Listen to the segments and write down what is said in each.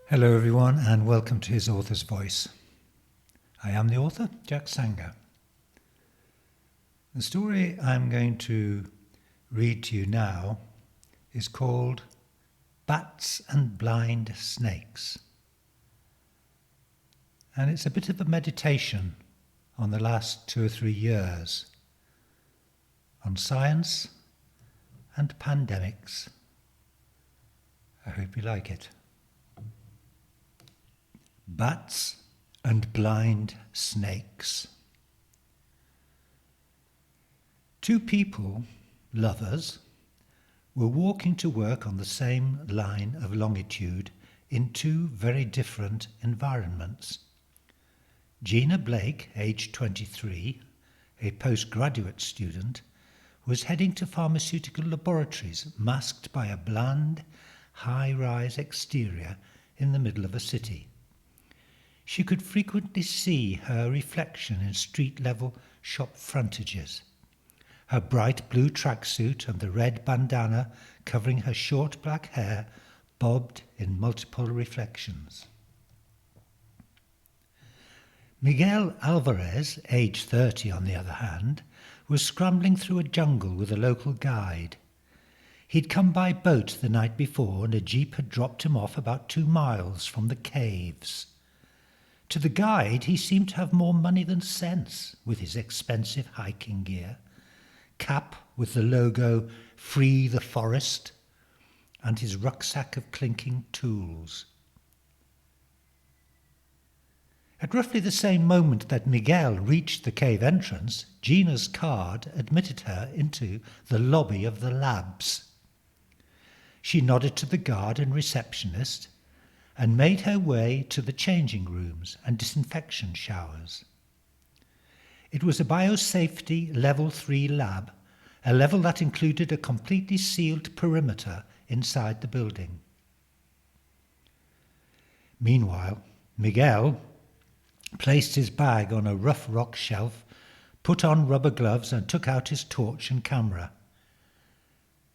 Hello everyone and welcome to his author's voice. I am the author, Jack Sanger. The story I'm going to read to you now is called Bats and Blind Snakes. And it's a bit of a meditation on the last 2 or 3 years on science and pandemics. I hope you like it. Bats and blind snakes. 2 people, lovers, were walking to work on the same line of longitude in 2 very different environments. Gina Blake, aged 23, a postgraduate student, was heading to pharmaceutical laboratories masked by a bland, high-rise exterior in the middle of a city. She could frequently see her reflection in street-level shop frontages. Her bright blue tracksuit and the red bandana covering her short black hair bobbed in multiple reflections. Miguel Alvarez, aged 30 on the other hand, was scrambling through a jungle with a local guide. He'd come by boat the night before and a jeep had dropped him off about 2 miles from the caves. To the guide, he seemed to have more money than sense, with his expensive hiking gear, cap with the logo "Free the Forest," and his rucksack of clinking tools. At roughly the same moment that Miguel reached the cave entrance, Gina's card admitted her into the lobby of the labs. She nodded to the guard and receptionist and made her way to the changing rooms and disinfection showers. It was a biosafety level 3 lab, a level that included a completely sealed perimeter inside the building. Meanwhile, Miguel placed his bag on a rough rock shelf, put on rubber gloves and took out his torch and camera.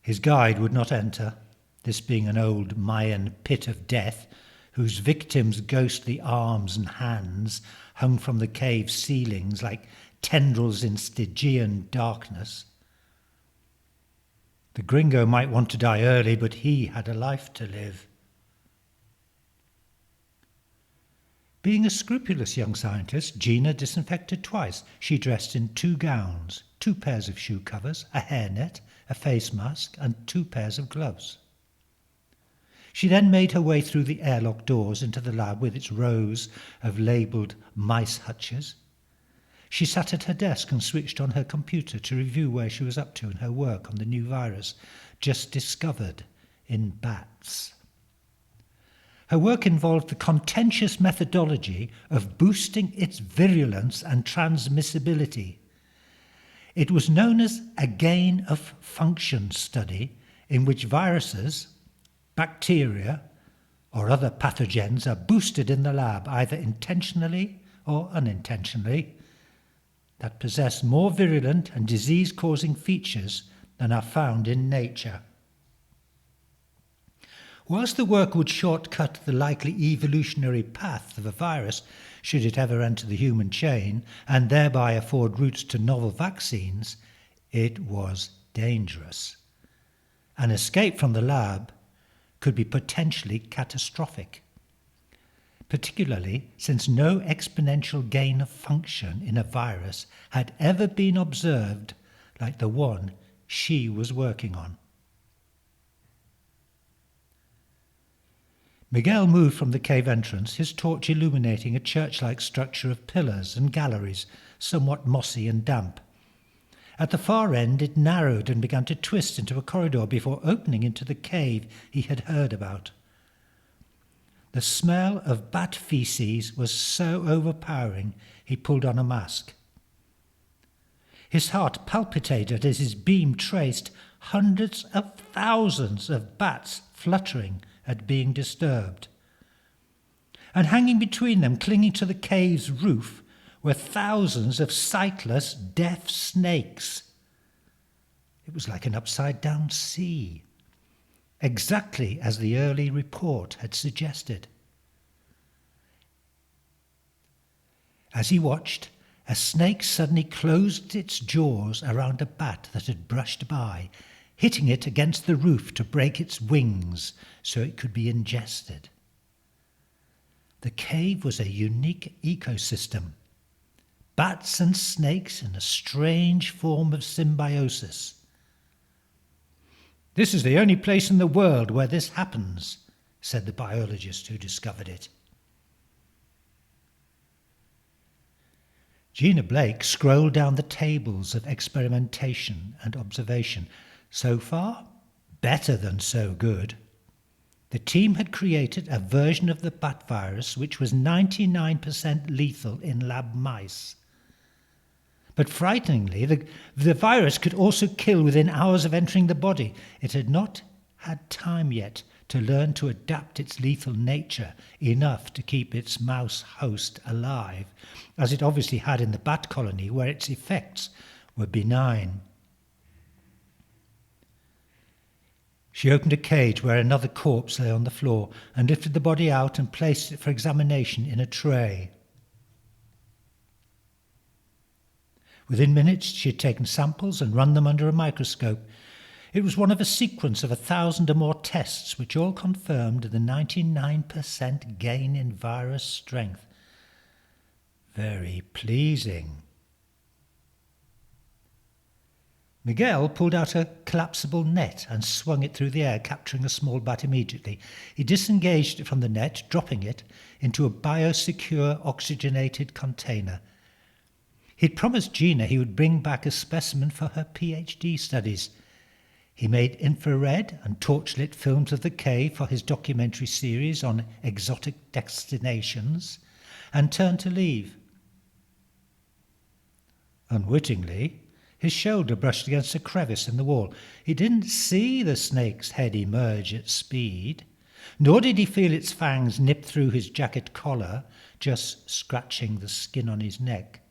His guide would not enter, this being an old Mayan pit of death whose victims' ghostly arms and hands hung from the cave ceilings like tendrils in Stygian darkness. The gringo might want to die early, but he had a life to live. Being a scrupulous young scientist, Gina disinfected twice. She dressed in 2 gowns, 2 pairs of shoe covers, a hairnet, a face mask, and 2 pairs of gloves. She then made her way through the airlock doors into the lab with its rows of labelled mice hutches. She sat at her desk and switched on her computer to review where she was up to in her work on the new virus just discovered in bats. Her work involved the contentious methodology of boosting its virulence and transmissibility. It was known as a gain of function study, in which viruses, bacteria, or other pathogens are boosted in the lab, either intentionally or unintentionally, that possess more virulent and disease-causing features than are found in nature. Whilst the work would shortcut the likely evolutionary path of a virus, should it ever enter the human chain, and thereby afford routes to novel vaccines, it was dangerous. An escape from the lab could be potentially catastrophic, particularly since no exponential gain of function in a virus had ever been observed like the one she was working on. Miguel moved from the cave entrance, his torch illuminating a church-like structure of pillars and galleries, somewhat mossy and damp. At the far end it narrowed and began to twist into a corridor before opening into the cave he had heard about. The smell of bat feces was so overpowering he pulled on a mask. His heart palpitated as his beam traced hundreds of thousands of bats fluttering at being disturbed. And hanging between them, clinging to the cave's roof, were thousands of sightless, deaf snakes. It was like an upside-down sea, exactly as the early report had suggested. As he watched, a snake suddenly closed its jaws around a bat that had brushed by, hitting it against the roof to break its wings so it could be ingested. The cave was a unique ecosystem. Bats and snakes in a strange form of symbiosis. "This is the only place in the world where this happens," said the biologist who discovered it. Gina Blake scrolled down the tables of experimentation and observation. So far, better than so good. The team had created a version of the bat virus which was 99% lethal in lab mice. But frighteningly, the virus could also kill within hours of entering the body. It had not had time yet to learn to adapt its lethal nature enough to keep its mouse host alive, as it obviously had in the bat colony where its effects were benign. She opened a cage where another corpse lay on the floor and lifted the body out and placed it for examination in a tray. Within minutes, she had taken samples and run them under a microscope. It was one of a sequence of 1,000 or more tests which all confirmed the 99% gain in virus strength. Very pleasing. Miguel pulled out a collapsible net and swung it through the air, capturing a small bat immediately. He disengaged it from the net, dropping it into a biosecure oxygenated container. He'd promised Gina he would bring back a specimen for her PhD studies. He made infrared and torchlit films of the cave for his documentary series on exotic destinations and turned to leave. Unwittingly, his shoulder brushed against a crevice in the wall. He didn't see the snake's head emerge at speed, nor did he feel its fangs nip through his jacket collar, just scratching the skin on his neck.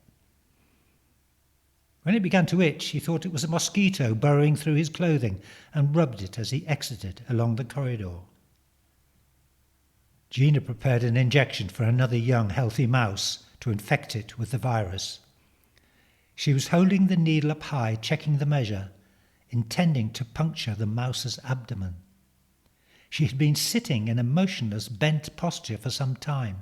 When it began to itch, he thought it was a mosquito burrowing through his clothing and rubbed it as he exited along the corridor. Gina prepared an injection for another young, healthy mouse to infect it with the virus. She was holding the needle up high, checking the measure, intending to puncture the mouse's abdomen. She had been sitting in a motionless, bent posture for some time.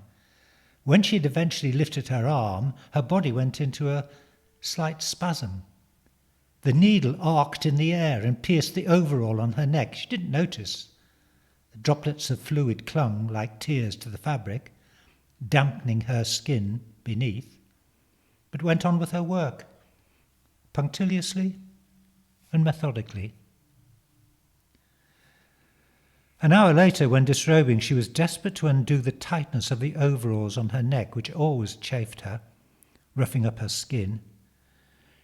When she had eventually lifted her arm, her body went into a slight spasm. The needle arced in the air and pierced the overall on her neck. She didn't notice. The droplets of fluid clung like tears to the fabric, dampening her skin beneath, but went on with her work, punctiliously and methodically. An hour later, when disrobing, she was desperate to undo the tightness of the overalls on her neck, which always chafed her, roughing up her skin.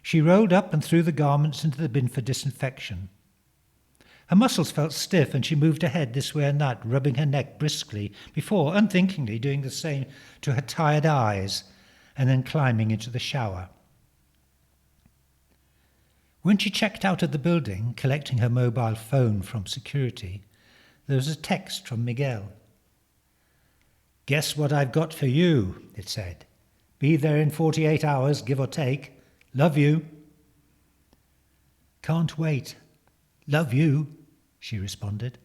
She rolled up and threw the garments into the bin for disinfection. Her muscles felt stiff and she moved her head this way and that, rubbing her neck briskly, before unthinkingly doing the same to her tired eyes, and then climbing into the shower. When she checked out of the building, collecting her mobile phone from security, there was a text from Miguel. "Guess what I've got for you," it said. "Be there in 48 hours, give or take. Love you." "Can't wait. Love you," she responded.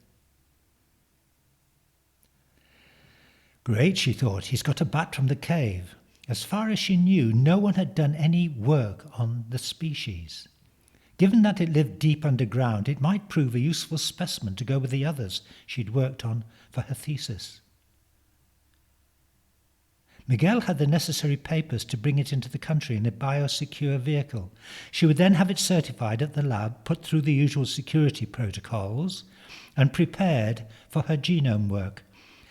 Great, she thought. He's got a bat from the cave. As far as she knew, no one had done any work on the species. Given that it lived deep underground, it might prove a useful specimen to go with the others she'd worked on for her thesis. Miguel had the necessary papers to bring it into the country in a biosecure vehicle. She would then have it certified at the lab, put through the usual security protocols, and prepared for her genome work.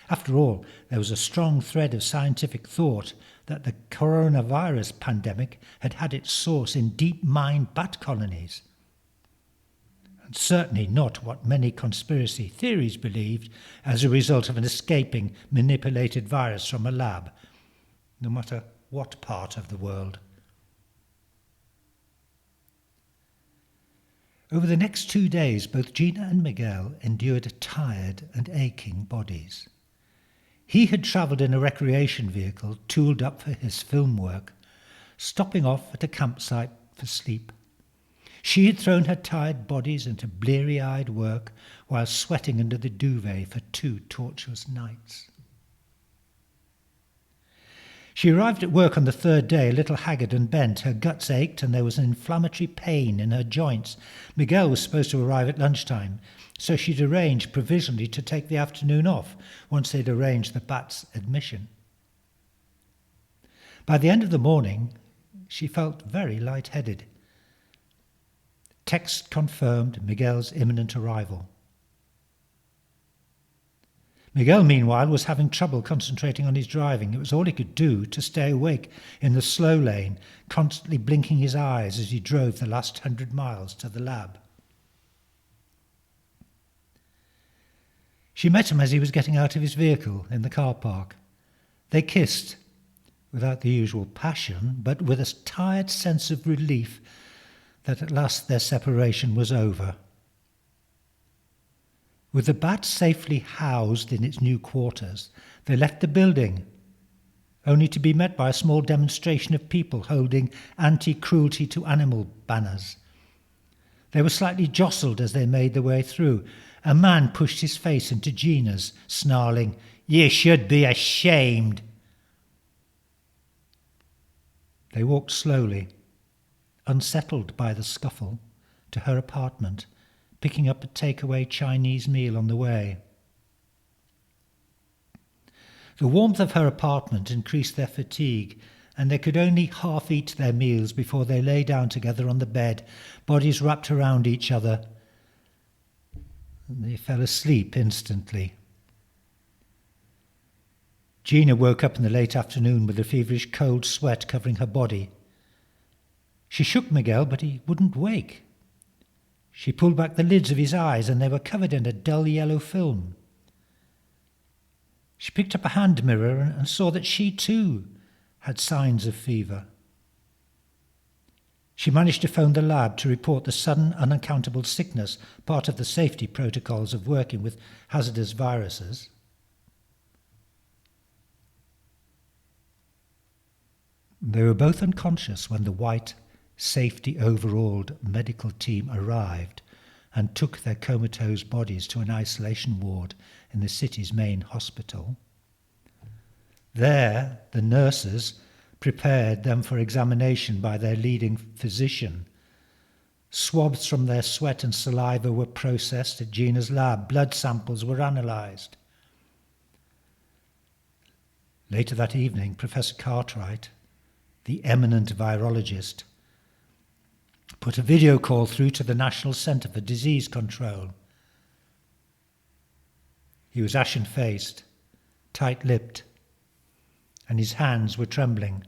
After all, there was a strong thread of scientific thought that the coronavirus pandemic had had its source in deep-mined bat colonies. And certainly not what many conspiracy theories believed as a result of an escaping, manipulated virus from a lab, no matter what part of the world. Over the next 2 days, both Gina and Miguel endured tired and aching bodies. He had travelled in a recreation vehicle tooled up for his film work, stopping off at a campsite for sleep. She had thrown her tired bodies into bleary-eyed work while sweating under the duvet for 2 torturous nights. She arrived at work on the 3rd day, a little haggard and bent. Her guts ached and there was an inflammatory pain in her joints. Miguel was supposed to arrive at lunchtime, so she'd arranged provisionally to take the afternoon off once they'd arranged the Bat's admission. By the end of the morning, she felt very lightheaded. Text confirmed Miguel's imminent arrival. Miguel, meanwhile, was having trouble concentrating on his driving. It was all he could do to stay awake in the slow lane, constantly blinking his eyes as he drove the last 100 miles to the lab. She met him as he was getting out of his vehicle in the car park. They kissed, without the usual passion, but with a tired sense of relief that at last their separation was over. With the Bat safely housed in its new quarters, they left the building, only to be met by a small demonstration of people holding anti-cruelty to animal banners. They were slightly jostled as they made their way through. A man pushed his face into Gina's, snarling, "You should be ashamed." They walked slowly, unsettled by the scuffle, to her apartment, picking up a takeaway Chinese meal on the way. The warmth of her apartment increased their fatigue, and they could only half eat their meals before they lay down together on the bed, bodies wrapped around each other. And they fell asleep instantly. Gina woke up in the late afternoon with a feverish cold sweat covering her body. She shook Miguel, but he wouldn't wake. She pulled back the lids of his eyes, and they were covered in a dull yellow film. She picked up a hand mirror and saw that she too had signs of fever. She managed to phone the lab to report the sudden unaccountable sickness, part of the safety protocols of working with hazardous viruses. They were both unconscious when the white, safety-overalled medical team arrived and took their comatose bodies to an isolation ward in the city's main hospital. There, the nurses prepared them for examination by their leading physician. Swabs from their sweat and saliva were processed at Gina's lab. Blood samples were analysed. Later that evening, Professor Cartwright, the eminent virologist, put a video call through to the National Centre for Disease Control. He was ashen-faced, tight-lipped, and his hands were trembling.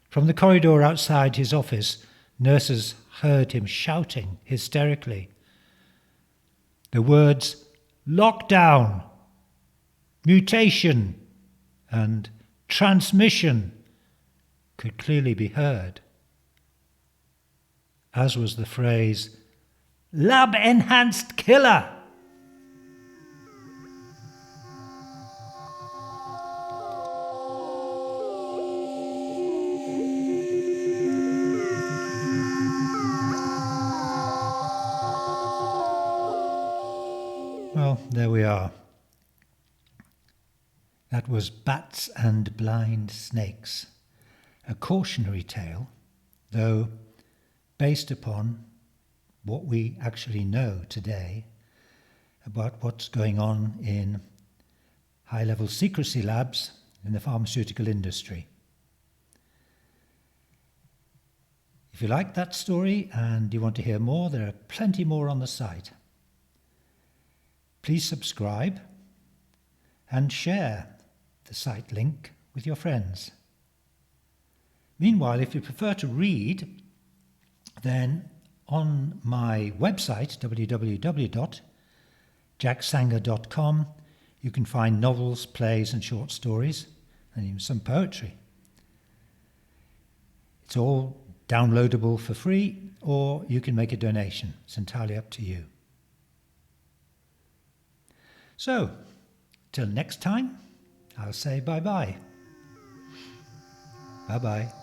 From the corridor outside his office, nurses heard him shouting hysterically. The words "lockdown," "mutation," and "transmission" could clearly be heard, as was the phrase "lab-enhanced killer." Well, there we are. That was Bats and Blind Snakes, a cautionary tale, though based upon what we actually know today about what's going on in high-level secrecy labs in the pharmaceutical industry. If you like that story and you want to hear more, there are plenty more on the site. Please subscribe and share the site link with your friends. Meanwhile, if you prefer to read, then on my website, www.jacksanger.com, you can find novels, plays and short stories, and even some poetry. It's all downloadable for free, or you can make a donation. It's entirely up to you. So, Till next time, I'll say bye-bye. Bye-bye.